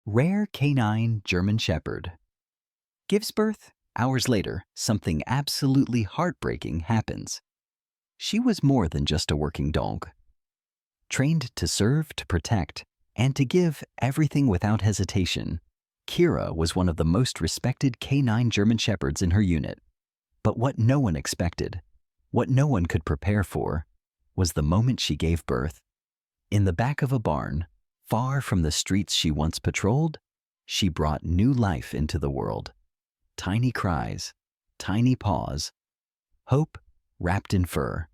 Rare canine German Shepherd. Gives birth. Hours later, something absolutely heartbreaking happens. She was more than just a working dog. Trained to serve, to protect, and to give everything without hesitation, Kira was one of the most respected canine German Shepherds in her unit. But what no one expected, what no one could prepare for, was the moment she gave birth. In the back of a barn, far from the streets she once patrolled, she brought new life into the world. Tiny cries, tiny paws, hope wrapped in fur.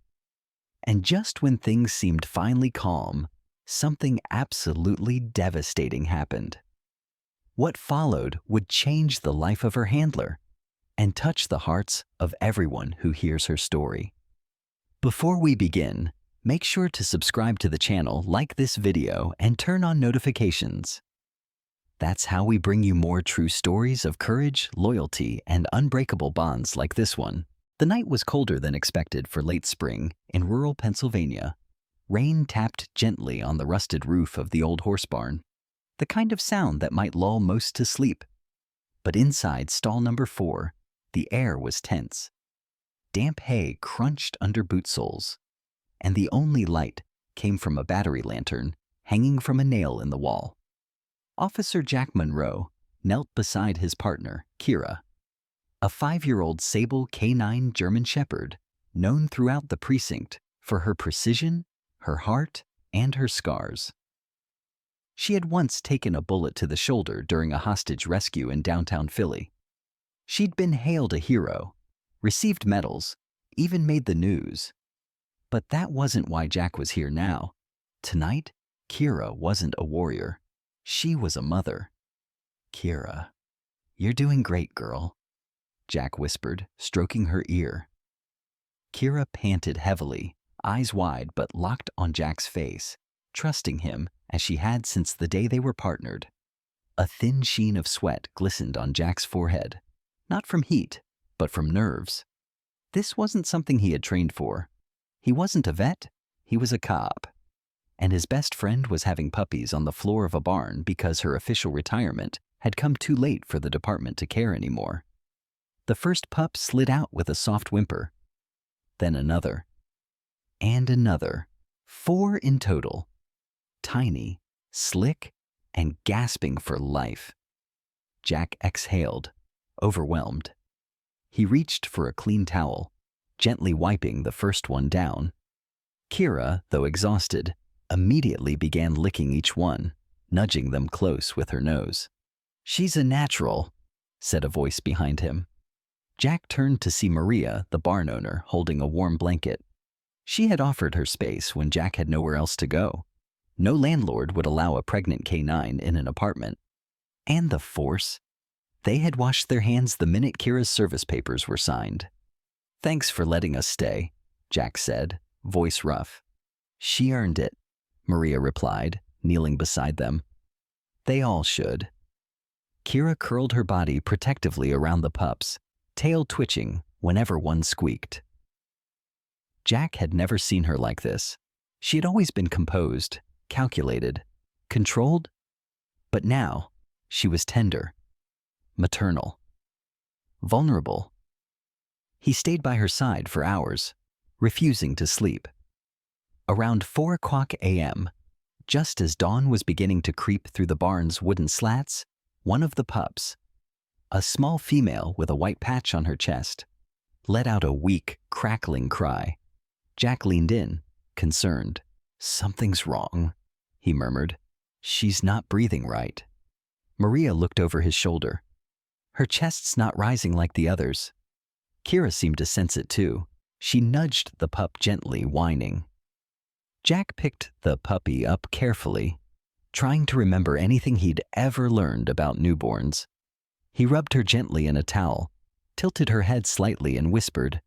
And just when things seemed finally calm, something absolutely devastating happened. What followed would change the life of her handler and touch the hearts of everyone who hears her story. Before we begin, make sure to subscribe to the channel, like this video, and turn on notifications. That's how we bring you more true stories of courage, loyalty, and unbreakable bonds like this one. The night was colder than expected for late spring in rural Pennsylvania. Rain tapped gently on the rusted roof of the old horse barn, the kind of sound that might lull most to sleep. But inside stall number 4, the air was tense. Damp hay crunched under boot soles, and the only light came from a battery lantern hanging from a nail in the wall. Officer Jack Monroe knelt beside his partner, Kira, a 5-year-old sable canine German Shepherd known throughout the precinct for her precision, her heart, and her scars. She had once taken a bullet to the shoulder during a hostage rescue in downtown Philly. She'd been hailed a hero, received medals, even made the news. But that wasn't why Jack was here now. Tonight, Kira wasn't a warrior. She was a mother. "Kira, you're doing great, girl," Jack whispered, stroking her ear. Kira panted heavily, eyes wide but locked on Jack's face, trusting him as she had since the day they were partnered. A thin sheen of sweat glistened on Jack's forehead, not from heat, but from nerves. This wasn't something he had trained for. He wasn't a vet, he was a cop. And his best friend was having puppies on the floor of a barn because her official retirement had come too late for the department to care anymore. The first pup slid out with a soft whimper. Then another. And another. 4 in total. Tiny, slick, and gasping for life. Jack exhaled, overwhelmed. He reached for a clean towel, gently wiping the first one down. Kira, though exhausted, immediately began licking each one, nudging them close with her nose. "She's a natural," said a voice behind him. Jack turned to see Maria, the barn owner, holding a warm blanket. She had offered her space when Jack had nowhere else to go. No landlord would allow a pregnant canine in an apartment. And the force. They had washed their hands the minute Kira's service papers were signed. "Thanks for letting us stay," Jack said, voice rough. "She earned it," Maria replied, kneeling beside them. "They all should." Kira curled her body protectively around the pups, tail twitching whenever one squeaked. Jack had never seen her like this. She had always been composed, calculated, controlled. But now, she was tender, maternal, vulnerable. He stayed by her side for hours, refusing to sleep. Around 4 a.m., just as dawn was beginning to creep through the barn's wooden slats, one of the pups, a small female with a white patch on her chest, let out a weak, crackling cry. Jack leaned in, concerned. "Something's wrong," he murmured. "She's not breathing right." Maria looked over his shoulder. "Her chest's not rising like the others." Kira seemed to sense it too. She nudged the pup gently, whining. Jack picked the puppy up carefully, trying to remember anything he'd ever learned about newborns. He rubbed her gently in a towel, tilted her head slightly, and whispered,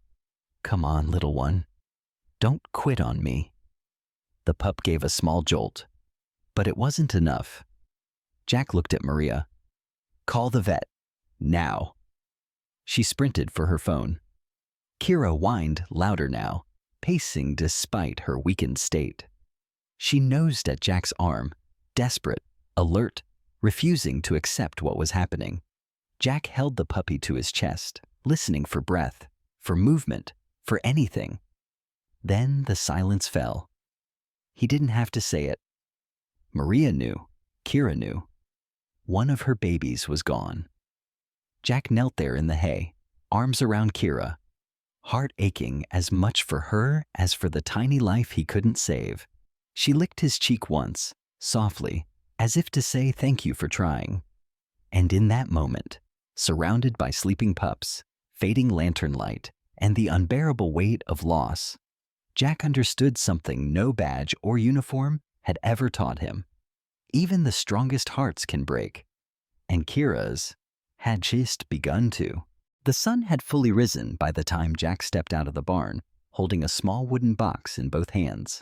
"Come on, little one. Don't quit on me." The pup gave a small jolt, but it wasn't enough. Jack looked at Maria. "Call the vet, now." She sprinted for her phone. Kira whined louder now, pacing despite her weakened state. She nosed at Jack's arm, desperate, alert, refusing to accept what was happening. Jack held the puppy to his chest, listening for breath, for movement, for anything. Then the silence fell. He didn't have to say it. Maria knew. Kira knew. One of her babies was gone. Jack knelt there in the hay, arms around Kira, heart aching as much for her as for the tiny life he couldn't save. She licked his cheek once, softly, as if to say thank you for trying. And in that moment, surrounded by sleeping pups, fading lantern light, and the unbearable weight of loss, Jack understood something no badge or uniform had ever taught him. Even the strongest hearts can break, and Kira's had just begun to. The sun had fully risen by the time Jack stepped out of the barn, holding a small wooden box in both hands.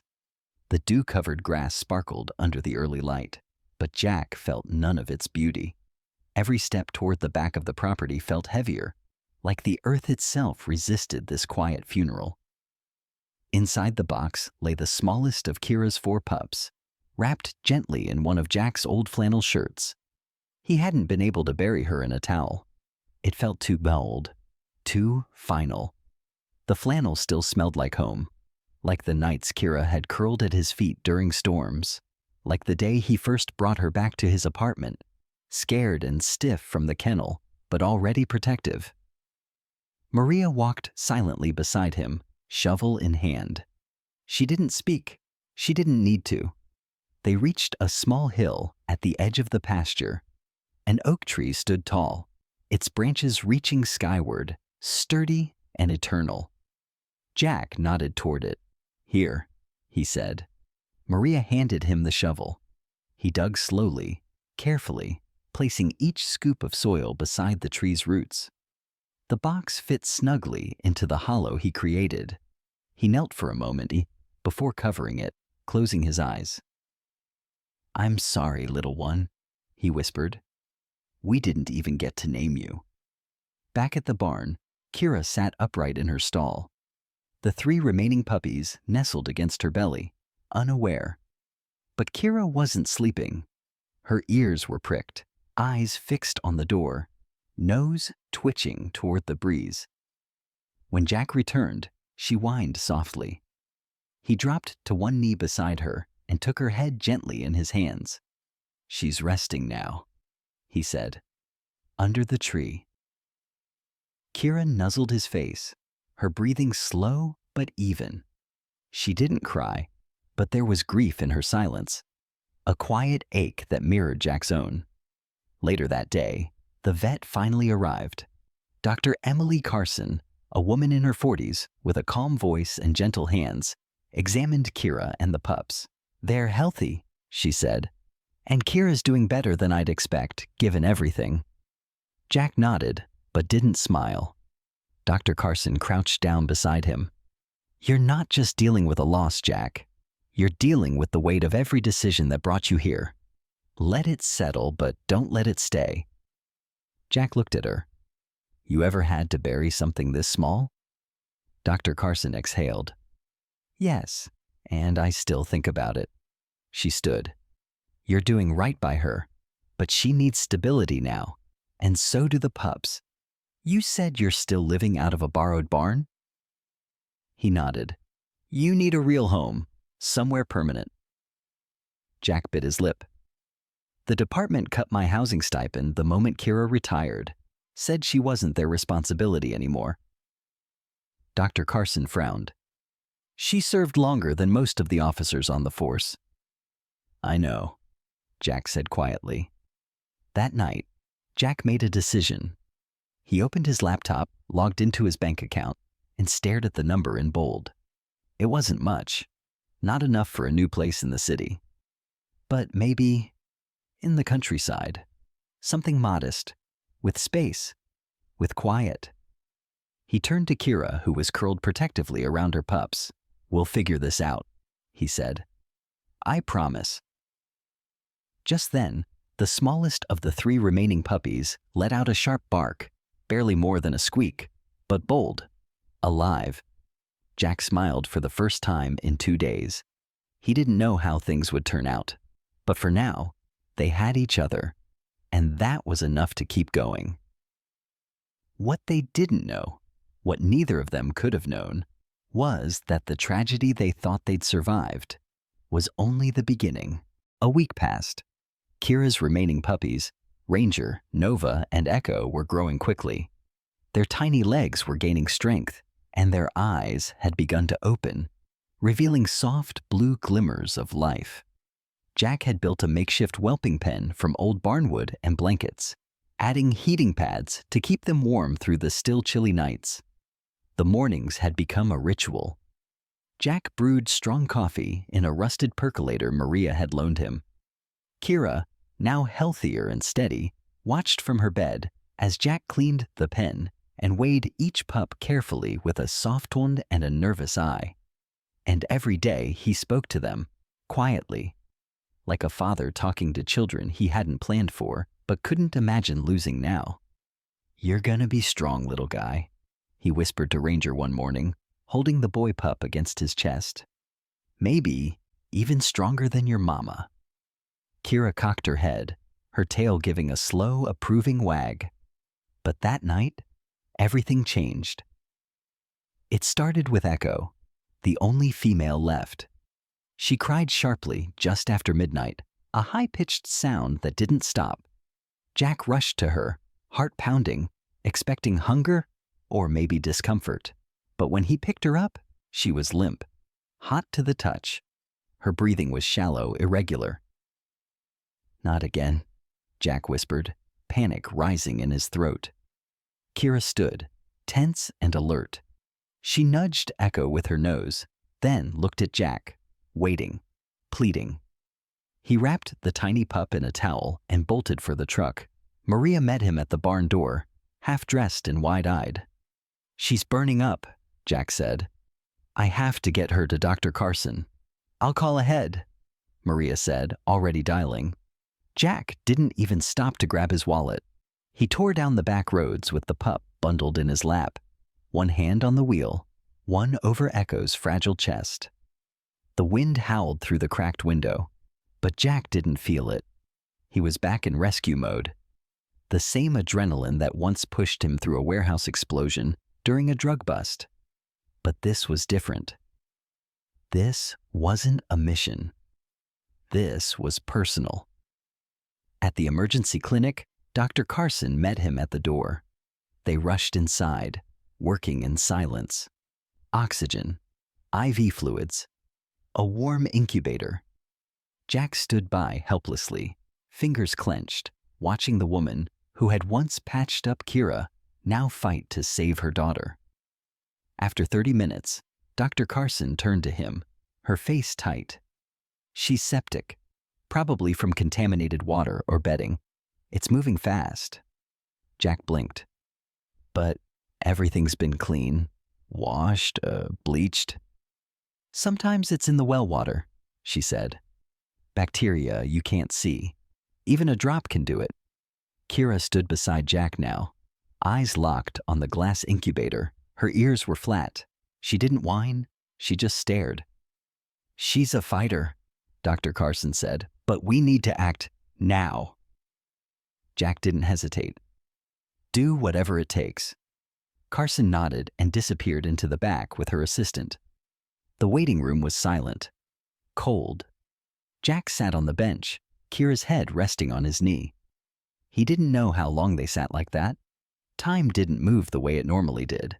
The dew-covered grass sparkled under the early light, but Jack felt none of its beauty. Every step toward the back of the property felt heavier, like the earth itself resisted this quiet funeral. Inside the box lay the smallest of Kira's 4 pups, wrapped gently in one of Jack's old flannel shirts. He hadn't been able to bury her in a towel. It felt too bold, too final. The flannel still smelled like home, like the nights Kira had curled at his feet during storms, like the day he first brought her back to his apartment, scared and stiff from the kennel, but already protective. Maria walked silently beside him, shovel in hand. She didn't speak. She didn't need to. They reached a small hill at the edge of the pasture. An oak tree stood tall, its branches reaching skyward, sturdy and eternal. Jack nodded toward it. "Here," he said. Maria handed him the shovel. He dug slowly, carefully, placing each scoop of soil beside the tree's roots. The box fit snugly into the hollow he created. He knelt for a moment before covering it, closing his eyes. "I'm sorry, little one," he whispered. "We didn't even get to name you." Back at the barn, Kira sat upright in her stall. The 3 remaining puppies nestled against her belly, unaware. But Kira wasn't sleeping. Her ears were pricked, eyes fixed on the door, nose twitching toward the breeze. When Jack returned, she whined softly. He dropped to one knee beside her and took her head gently in his hands. "She's resting now," he said, "under the tree." Kira nuzzled his face, her breathing slow but even. She didn't cry, but there was grief in her silence, a quiet ache that mirrored Jack's own. Later that day, the vet finally arrived. Dr. Emily Carson, a woman in her 40s with a calm voice and gentle hands, examined Kira and the pups. "They're healthy," she said, "and Kira's doing better than I'd expect, given everything." Jack nodded, but didn't smile. Dr. Carson crouched down beside him. "You're not just dealing with a loss, Jack. You're dealing with the weight of every decision that brought you here. Let it settle, but don't let it stay." Jack looked at her. "You ever had to bury something this small?" Dr. Carson exhaled. "Yes, and I still think about it." She stood. "You're doing right by her, but she needs stability now, and so do the pups. You said you're still living out of a borrowed barn?" He nodded. "You need a real home, somewhere permanent." Jack bit his lip. "The department cut my housing stipend the moment Kira retired, said she wasn't their responsibility anymore." Dr. Carson frowned. "She served longer than most of the officers on the force." "I know," Jack said quietly. That night, Jack made a decision. He opened his laptop, logged into his bank account, and stared at the number in bold. It wasn't much, not enough for a new place in the city. But maybe in the countryside, something modest, with space, with quiet. He turned to Kira, who was curled protectively around her pups. "We'll figure this out," he said. "I promise." Just then, the smallest of the 3 remaining puppies let out a sharp bark, barely more than a squeak, but bold, alive. Jack smiled for the first time in 2 days. He didn't know how things would turn out, but for now, they had each other, and that was enough to keep going. What they didn't know, what neither of them could have known, was that the tragedy they thought they'd survived was only the beginning. A week passed. Kira's remaining puppies, Ranger, Nova, and Echo, were growing quickly. Their tiny legs were gaining strength, and their eyes had begun to open, revealing soft blue glimmers of life. Jack had built a makeshift whelping pen from old barnwood and blankets, adding heating pads to keep them warm through the still chilly nights. The mornings had become a ritual. Jack brewed strong coffee in a rusted percolator Maria had loaned him. Kira, now healthier and steady, watched from her bed as Jack cleaned the pen and weighed each pup carefully with a soft one and a nervous eye. And every day he spoke to them, quietly, like a father talking to children he hadn't planned for but couldn't imagine losing now. "You're gonna be strong, little guy," he whispered to Ranger one morning, holding the boy pup against his chest. "Maybe even stronger than your mama." Kira cocked her head, her tail giving a slow, approving wag. But that night, everything changed. It started with Echo, the only female left. She cried sharply just after midnight, a high-pitched sound that didn't stop. Jack rushed to her, heart pounding, expecting hunger or maybe discomfort. But when he picked her up, she was limp, hot to the touch. Her breathing was shallow, irregular. "Not again," Jack whispered, panic rising in his throat. Kira stood, tense and alert. She nudged Echo with her nose, then looked at Jack, waiting, pleading. He wrapped the tiny pup in a towel and bolted for the truck. Maria met him at the barn door, half-dressed and wide-eyed. "She's burning up," Jack said. "I have to get her to Dr. Carson." "I'll call ahead," Maria said, already dialing. Jack didn't even stop to grab his wallet. He tore down the back roads with the pup bundled in his lap, one hand on the wheel, one over Echo's fragile chest. The wind howled through the cracked window, but Jack didn't feel it. He was back in rescue mode. The same adrenaline that once pushed him through a warehouse explosion during a drug bust. But this was different. This wasn't a mission. This was personal. At the emergency clinic, Dr. Carson met him at the door. They rushed inside, working in silence. Oxygen, IV fluids, a warm incubator. Jack stood by helplessly, fingers clenched, watching the woman who had once patched up Kira now fight to save her daughter. After 30 minutes, Dr. Carson turned to him, her face tight. "She's septic, probably from contaminated water or bedding. It's moving fast." Jack blinked. "But everything's been clean, washed, bleached." "Sometimes it's in the well water," she said. "Bacteria you can't see. Even a drop can do it." Kira stood beside Jack now, eyes locked on the glass incubator. Her ears were flat. She didn't whine, she just stared. "She's a fighter," Dr. Carson said, "but we need to act now." Jack didn't hesitate. "Do whatever it takes." Carson nodded and disappeared into the back with her assistant. The waiting room was silent, cold. Jack sat on the bench, Kira's head resting on his knee. He didn't know how long they sat like that. Time didn't move the way it normally did.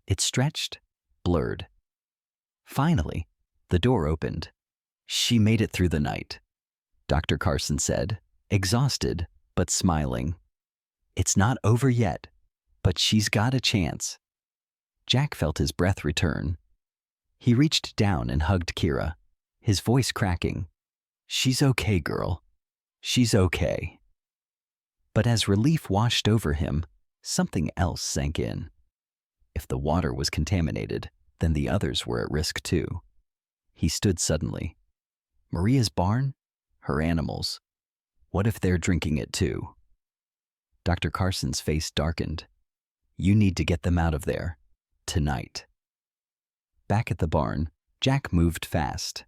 It stretched, blurred. Finally, the door opened. "She made it through the night," Dr. Carson said, exhausted but smiling. "It's not over yet, but she's got a chance." Jack felt his breath return. He reached down and hugged Kira, his voice cracking. "She's okay, girl. She's okay." But as relief washed over him, something else sank in. If the water was contaminated, then the others were at risk too. He stood suddenly. Maria's barn? Her animals. What if they're drinking it too? Dr. Carson's face darkened. "You need to get them out of there. Tonight." Back at the barn, Jack moved fast.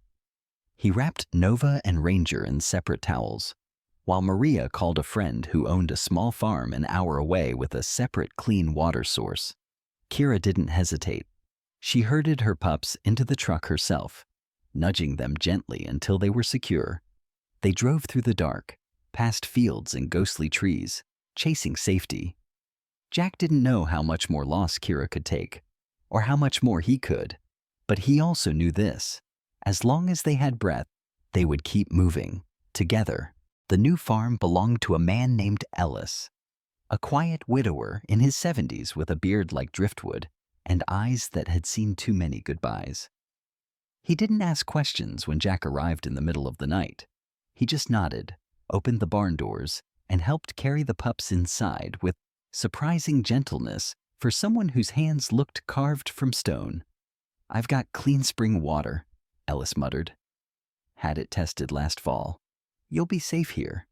He wrapped Nova and Ranger in separate towels, while Maria called a friend who owned a small farm an hour away with a separate clean water source. Kira didn't hesitate. She herded her pups into the truck herself, nudging them gently until they were secure. They drove through the dark, past fields and ghostly trees, chasing safety. Jack didn't know how much more loss Kira could take, or how much more he could, but he also knew this. As long as they had breath, they would keep moving, together. The new farm belonged to a man named Ellis, a quiet widower in his 70s with a beard like driftwood and eyes that had seen too many goodbyes. He didn't ask questions when Jack arrived in the middle of the night. He just nodded, opened the barn doors, and helped carry the pups inside with surprising gentleness for someone whose hands looked carved from stone. "I've got clean spring water," Ellis muttered. "Had it tested last fall. You'll be safe here."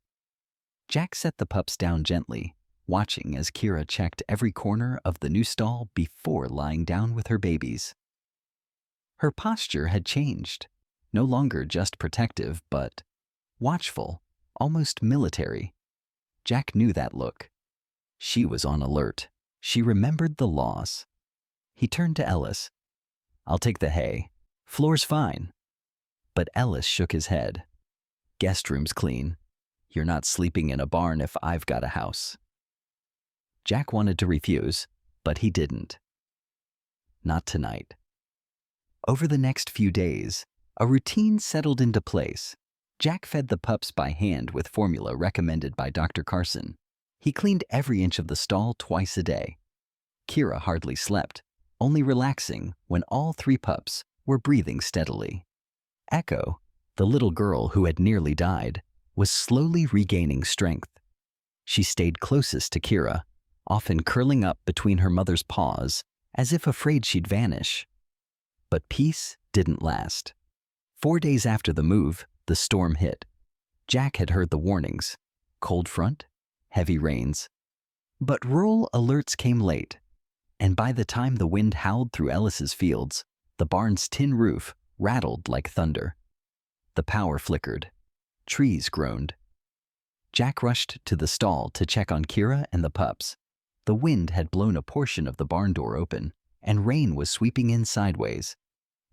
Jack set the pups down gently, watching as Kira checked every corner of the new stall before lying down with her babies. Her posture had changed, no longer just protective, but watchful, almost military. Jack knew that look. She was on alert. She remembered the loss. He turned to Ellis. "I'll take the hay. Floor's fine." But Ellis shook his head. "Guest room's clean. You're not sleeping in a barn if I've got a house." Jack wanted to refuse, but he didn't. Not tonight. Over the next few days, a routine settled into place. Jack fed the pups by hand with formula recommended by Dr. Carson. He cleaned every inch of the stall twice a day. Kira hardly slept, only relaxing when all 3 pups were breathing steadily. Echo, the little girl who had nearly died, was slowly regaining strength. She stayed closest to Kira, often curling up between her mother's paws as if afraid she'd vanish. But peace didn't last. 4 days after the move, the storm hit. Jack had heard the warnings: cold front, heavy rains. But rural alerts came late, and by the time the wind howled through Ellis's fields, the barn's tin roof rattled like thunder. The power flickered. Trees groaned. Jack rushed to the stall to check on Kira and the pups. The wind had blown a portion of the barn door open, and rain was sweeping in sideways.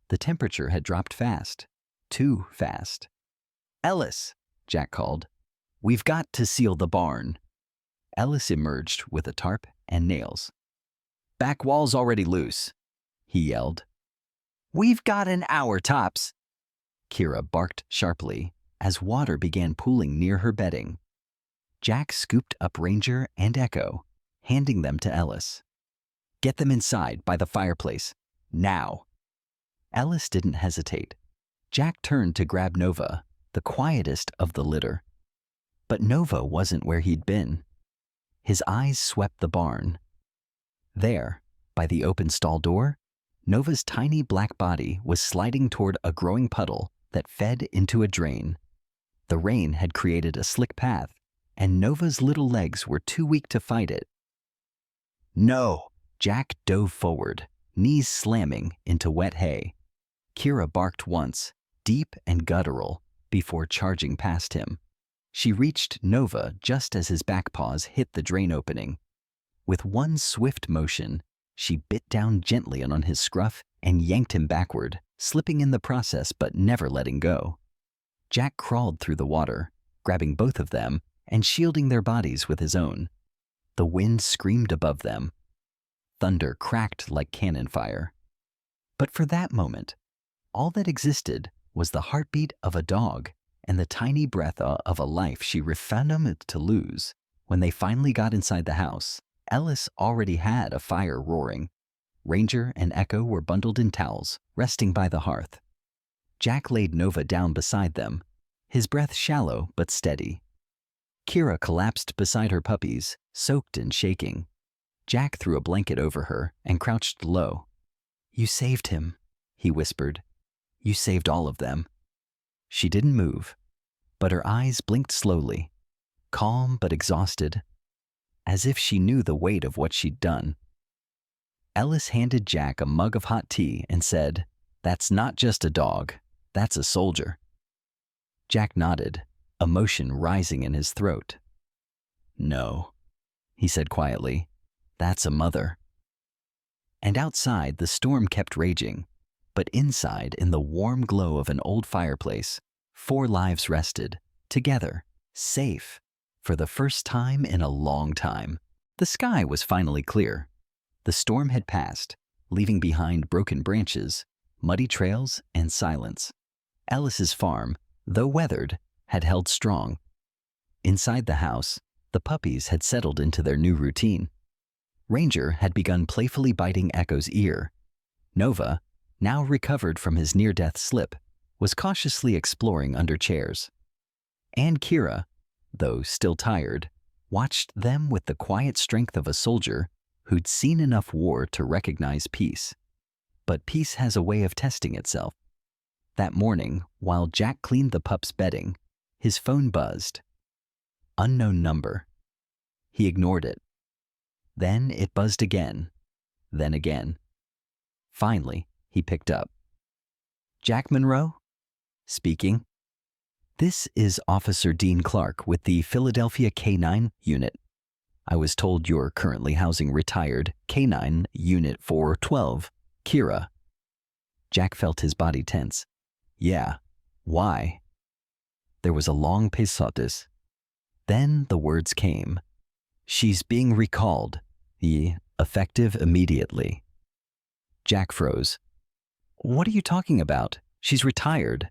The temperature had dropped fast. Too fast. "Ellis," Jack called. "We've got to seal the barn." Ellis emerged with a tarp and nails. "Back wall's already loose," he yelled. "We've got an hour tops," Kira barked sharply as water began pooling near her bedding. Jack scooped up Ranger and Echo, handing them to Ellis. "Get them inside by the fireplace, now." Ellis didn't hesitate. Jack turned to grab Nova, the quietest of the litter. But Nova wasn't where he'd been. His eyes swept the barn. There, by the open stall door, Nova's tiny black body was sliding toward a growing puddle that fed into a drain. The rain had created a slick path, and Nova's little legs were too weak to fight it. "No!" Jack dove forward, knees slamming into wet hay. Kira barked once, deep and guttural, before charging past him. She reached Nova just as his back paws hit the drain opening. With one swift motion, she bit down gently on his scruff and yanked him backward, slipping in the process but never letting go. Jack crawled through the water, grabbing both of them and shielding their bodies with his own. The wind screamed above them. Thunder cracked like cannon fire. But for that moment, all that existed was the heartbeat of a dog and the tiny breath of a life she refused to lose. When they finally got inside the house, Ellis already had a fire roaring. Ranger and Echo were bundled in towels, resting by the hearth. Jack laid Nova down beside them, his breath shallow but steady. Kira collapsed beside her puppies, soaked and shaking. Jack threw a blanket over her and crouched low. "You saved him," he whispered. "You saved all of them." She didn't move, but her eyes blinked slowly, calm but exhausted, as if she knew the weight of what she'd done. Ellis handed Jack a mug of hot tea and said, "That's not just a dog, that's a soldier." Jack nodded, emotion rising in his throat. "No," he said quietly. "That's a mother." And outside, the storm kept raging, but inside, in the warm glow of an old fireplace, 4 lives rested, together, safe, for the first time in a long time. The sky was finally clear. The storm had passed, leaving behind broken branches, muddy trails, and silence. Ellis's farm, though weathered, had held strong. Inside the house, the puppies had settled into their new routine. Ranger had begun playfully biting Echo's ear. Nova, now recovered from his near-death slip, was cautiously exploring under chairs. And Kira, though still tired, watched them with the quiet strength of a soldier who'd seen enough war to recognize peace. But peace has a way of testing itself. That morning, while Jack cleaned the pup's bedding, his phone buzzed. Unknown number. He ignored it. Then it buzzed again, then again. Finally, he picked up. "Jack Monroe?" "Speaking." "This is Officer Dean Clark with the Philadelphia K-9 unit. I was told you're currently housing retired K-9 Unit 412, Kira." Jack felt his body tense. "Yeah, why?" There was a long pausatus. Then the words came. "She's being recalled. Effective immediately." Jack froze. "What are you talking about? She's retired."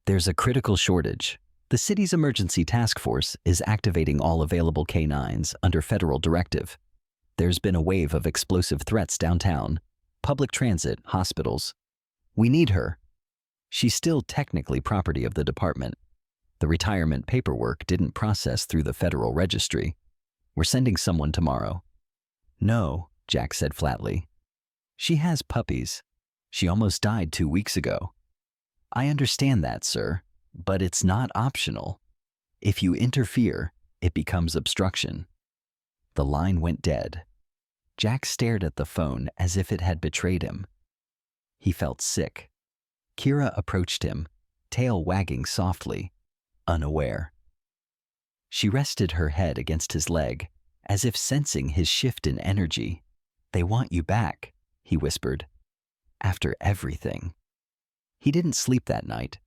"There's a critical shortage. The city's emergency task force is activating all available K-9s under federal directive. There's been a wave of explosive threats downtown, public transit, hospitals. We need her. She's still technically property of the department. The retirement paperwork didn't process through the federal registry. We're sending someone tomorrow." "No," Jack said flatly. "She has puppies. She almost died 2 weeks ago." "I understand that, sir, but it's not optional. If you interfere, it becomes obstruction." The line went dead. Jack stared at the phone as if it had betrayed him. He felt sick. Kira approached him, tail wagging softly, unaware. She rested her head against his leg, as if sensing his shift in energy. "They want you back," he whispered. "After everything." He didn't sleep that night.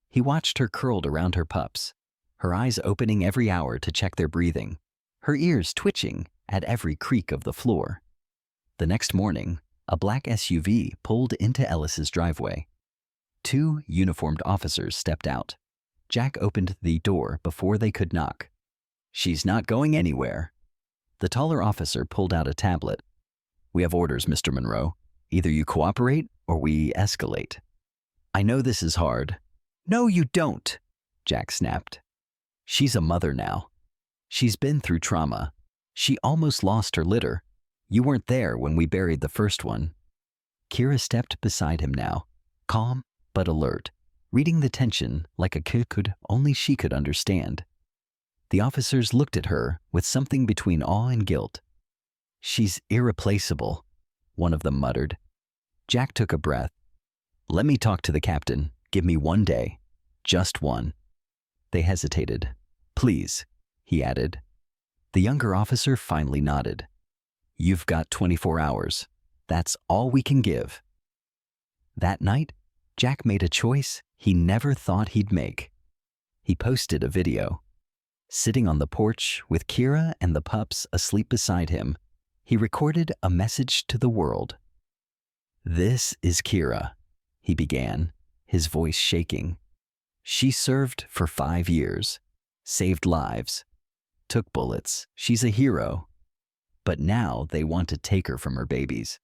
He watched her curled around her pups, her eyes opening every hour to check their breathing, her ears twitching at every creak of the floor. The next morning, a black SUV pulled into Ellis's driveway. 2 uniformed officers stepped out. Jack opened the door before they could knock. "She's not going anywhere." The taller officer pulled out a tablet. "We have orders, Mr. Monroe. Either you cooperate or we escalate." "I know this is hard." "No, you don't," Jack snapped. "She's a mother now. She's been through trauma. She almost lost her litter. You weren't there when we buried the first one." Kira stepped beside him now, calm but alert, reading the tension like a kid only she could understand. The officers looked at her with something between awe and guilt. "She's irreplaceable," one of them muttered. Jack took a breath. "Let me talk to the captain. Give me 1 day. Just one." They hesitated. "Please," he added. The younger officer finally nodded. "You've got 24 hours. That's all we can give." That night, Jack made a choice he never thought he'd make. He posted a video. Sitting on the porch with Kira and the pups asleep beside him, he recorded a message to the world. "This is Kira," he began, his voice shaking. "She served for 5 years, saved lives, took bullets. She's a hero. But now they want to take her from her babies.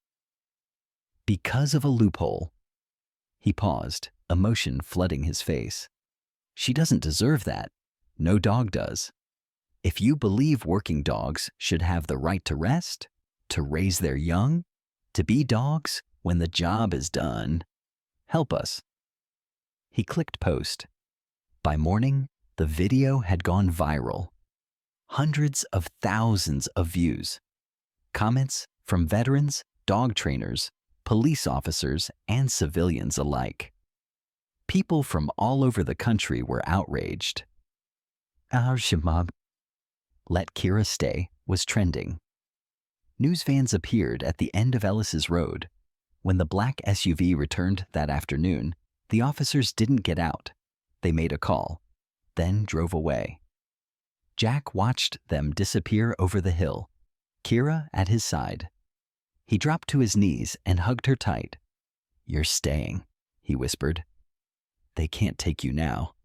Because of a loophole." He paused, emotion flooding his face. "She doesn't deserve that. No dog does. If you believe working dogs should have the right to rest, to raise their young, to be dogs when the job is done, help us." He clicked post. By morning, the video had gone viral. Hundreds of thousands of views. Comments from veterans, dog trainers, police officers, and civilians alike. People from all over the country were outraged. Our Shemab, let Kira stay, was trending. News vans appeared at the end of Ellis's road. When the black SUV returned that afternoon, the officers didn't get out. They made a call, then drove away. Jack watched them disappear over the hill, Kira at his side. He dropped to his knees and hugged her tight. "You're staying," he whispered. "They can't take you now."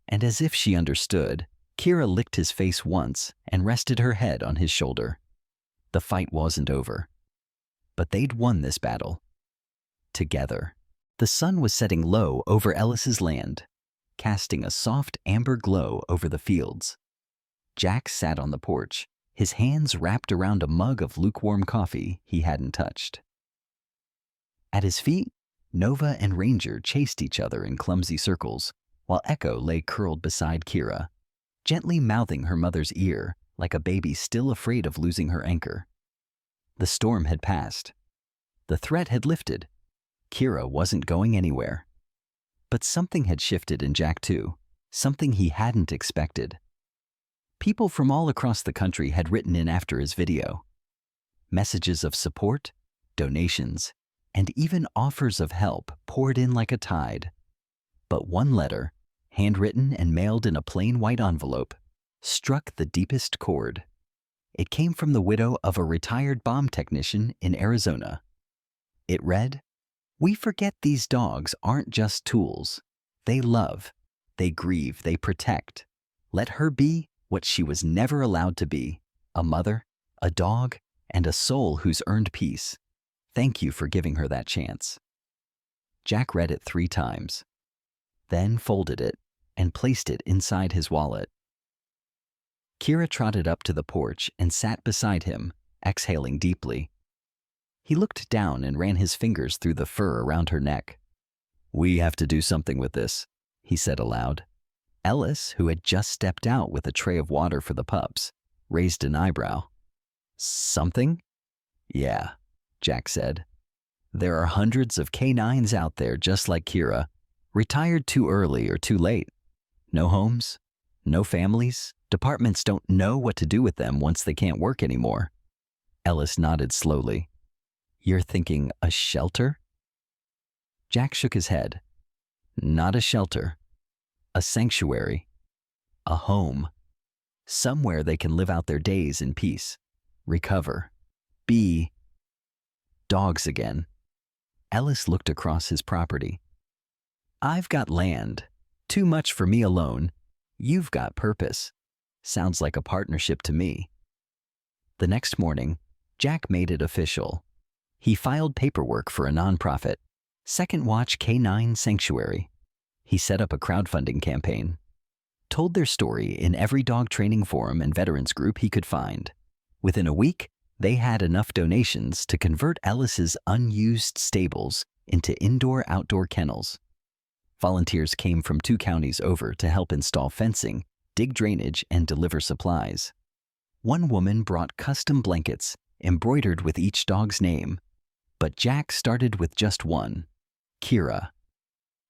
And as if she understood, Kira licked his face once and rested her head on his shoulder. The fight wasn't over, but they'd won this battle. Together. The sun was setting low over Ellis's land, casting a soft amber glow over the fields. Jack sat on the porch, his hands wrapped around a mug of lukewarm coffee he hadn't touched. At his feet, Nova and Ranger chased each other in clumsy circles, while Echo lay curled beside Kira, gently mouthing her mother's ear like a baby still afraid of losing her anchor. The storm had passed. The threat had lifted. Kira wasn't going anywhere. But something had shifted in Jack too, something he hadn't expected. People from all across the country had written in after his video. Messages of support, donations, and even offers of help poured in like a tide. But one letter, handwritten and mailed in a plain white envelope, struck the deepest chord. It came from the widow of a retired bomb technician in Arizona. It read, "We forget these dogs aren't just tools. They love, they grieve, they protect. Let her be what she was never allowed to be, a mother, a dog, and a soul who's earned peace. Thank you for giving her that chance." Jack read it 3 times, then folded it and placed it inside his wallet. Kira trotted up to the porch and sat beside him, exhaling deeply. He looked down and ran his fingers through the fur around her neck. "We have to do something with this," he said aloud. Ellis, who had just stepped out with a tray of water for the pups, raised an eyebrow. "Something?" "Yeah," Jack said. "There are hundreds of canines out there just like Kira, retired too early or too late. No homes, no families. Departments don't know what to do with them once they can't work anymore." Ellis nodded slowly. "You're thinking a shelter?" Jack shook his head. "Not a shelter. A sanctuary. A home. Somewhere they can live out their days in peace. Recover. Be dogs again." Ellis looked across his property. "I've got land. Too much for me alone. You've got purpose. Sounds like a partnership to me." The next morning, Jack made it official. He filed paperwork for a nonprofit, Second Watch Canine Sanctuary. He set up a crowdfunding campaign, told their story in every dog training forum and veterans group he could find. Within a week, they had enough donations to convert Ellis's unused stables into indoor-outdoor kennels. Volunteers came from 2 counties over to help install fencing, dig drainage, and deliver supplies. One woman brought custom blankets embroidered with each dog's name, but Jack started with just one, Kira.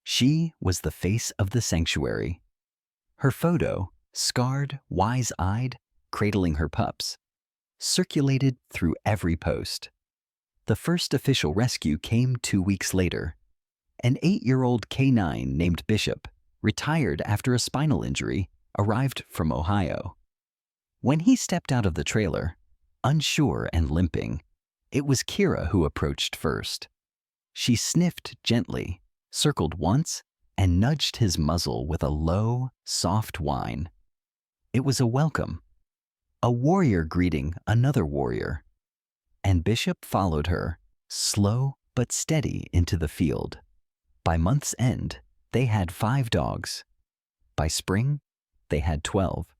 She was the face of the sanctuary. Her photo, scarred, wise-eyed, cradling her pups, circulated through every post. The first official rescue came 2 weeks later. An 8-year-old canine named Bishop, retired after a spinal injury, arrived from Ohio. When he stepped out of the trailer, unsure and limping, it was Kira who approached first. She sniffed gently, circled once, and nudged his muzzle with a low, soft whine. It was a welcome, a warrior greeting another warrior. And Bishop followed her, slow but steady, into the field. By month's end, they had 5 dogs. By spring, they had 12.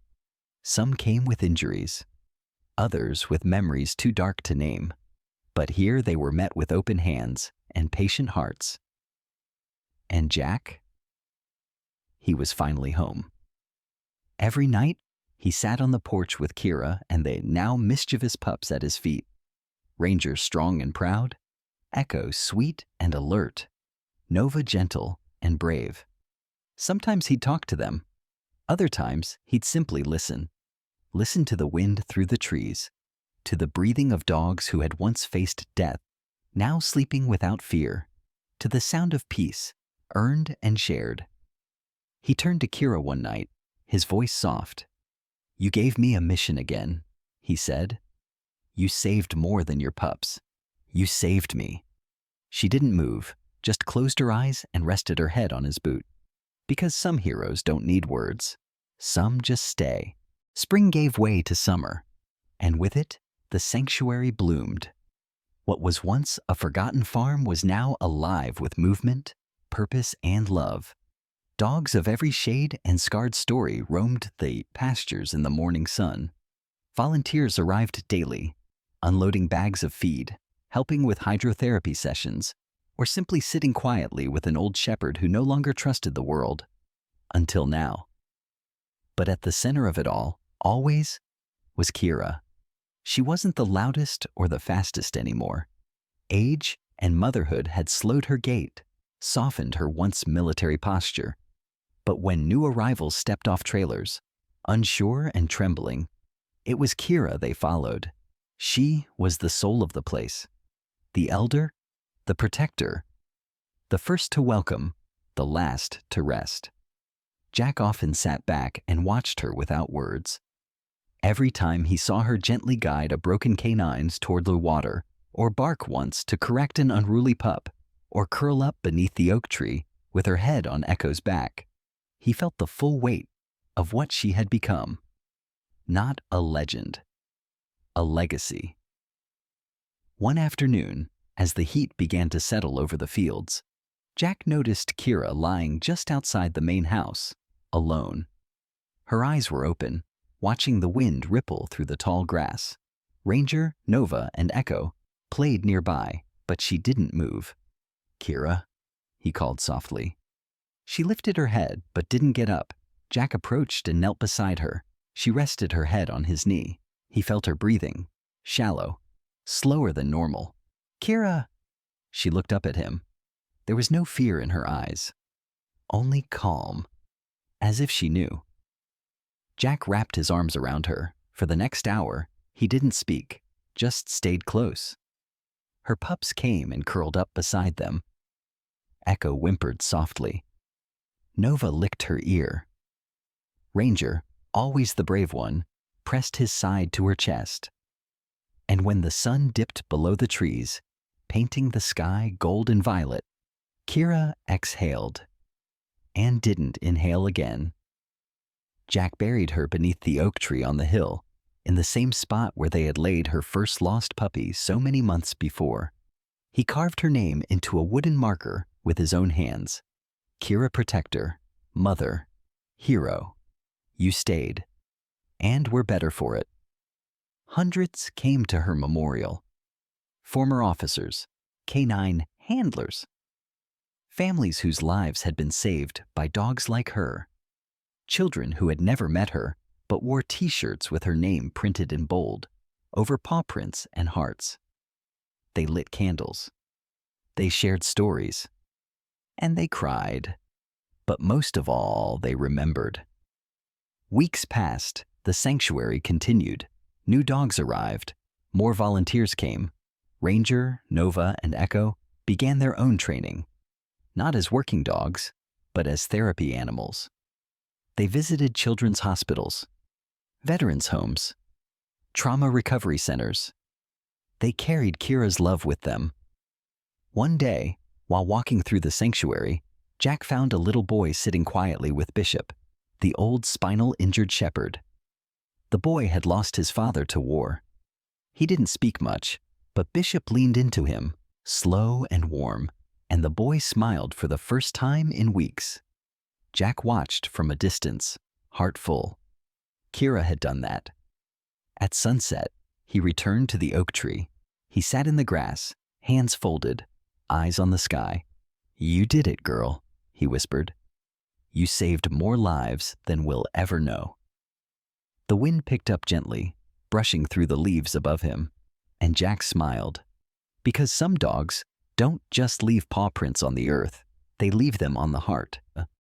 Some came with injuries, others with memories too dark to name. But here they were met with open hands and patient hearts. And Jack? He was finally home. Every night, he sat on the porch with Kira and the now mischievous pups at his feet. Ranger strong and proud, Echo sweet and alert, Nova gentle and brave. Sometimes he'd talk to them, Other times, he'd simply listen. Listen to the wind through the trees, to the breathing of dogs who had once faced death, now sleeping without fear, to the sound of peace, earned and shared. He turned to Kira one night, his voice soft. "You gave me a mission again," he said. "You saved more than your pups. You saved me." She didn't move, just closed her eyes and rested her head on his boot. Because some heroes don't need words. Some just stay. Spring gave way to summer, and with it, the sanctuary bloomed. What was once a forgotten farm was now alive with movement, purpose, and love. Dogs of every shade and scarred story roamed the pastures in the morning sun. Volunteers arrived daily, unloading bags of feed, helping with hydrotherapy sessions, or simply sitting quietly with an old shepherd who no longer trusted the world. Until now. But at the center of it all, always, was Kira. She wasn't the loudest or the fastest anymore. Age and motherhood had slowed her gait, softened her once military posture. But when new arrivals stepped off trailers, unsure and trembling, it was Kira they followed. She was the soul of the place. The elder, the protector, the first to welcome, the last to rest. Jack often sat back and watched her without words. Every time he saw her gently guide a broken canine toward the water, or bark once to correct an unruly pup, or curl up beneath the oak tree with her head on Echo's back, he felt the full weight of what she had become. Not a legend, a legacy. One afternoon, as the heat began to settle over the fields, Jack noticed Kira lying just outside the main house, alone. Her eyes were open, watching the wind ripple through the tall grass. Ranger, Nova, and Echo played nearby, but she didn't move. "Kira," he called softly. She lifted her head, but didn't get up. Jack approached and knelt beside her. She rested her head on his knee. He felt her breathing, shallow, slower than normal. "Kira!" She looked up at him. There was no fear in her eyes, only calm, as if she knew. Jack wrapped his arms around her. For the next hour, he didn't speak, just stayed close. Her pups came and curled up beside them. Echo whimpered softly. Nova licked her ear. Ranger, always the brave one, pressed his side to her chest. And when the sun dipped below the trees, painting the sky gold and violet, Kira exhaled, and didn't inhale again. Jack buried her beneath the oak tree on the hill, in the same spot where they had laid her first lost puppy so many months before. He carved her name into a wooden marker with his own hands. Kira Protector, Mother, Hero. You stayed, and were better for it. Hundreds came to her memorial. Former officers, canine handlers, families whose lives had been saved by dogs like her, children who had never met her but wore t-shirts with her name printed in bold over paw prints and hearts. They lit candles. They shared stories. And they cried. But most of all, they remembered. Weeks passed. The sanctuary continued. New dogs arrived. More volunteers came. Ranger, Nova, and Echo began their own training. Not as working dogs, but as therapy animals. They visited children's hospitals, veterans' homes, trauma recovery centers. They carried Kira's love with them. One day, while walking through the sanctuary, Jack found a little boy sitting quietly with Bishop, the old spinal injured shepherd. The boy had lost his father to war. He didn't speak much, but Bishop leaned into him, slow and warm, and the boy smiled for the first time in weeks. Jack watched from a distance, heart full. Kira had done that. At sunset, he returned to the oak tree. He sat in the grass, hands folded, eyes on the sky. "You did it, girl," he whispered. "You saved more lives than we'll ever know." The wind picked up gently, brushing through the leaves above him, and Jack smiled. Because some dogs don't just leave paw prints on the earth, they leave them on the heart.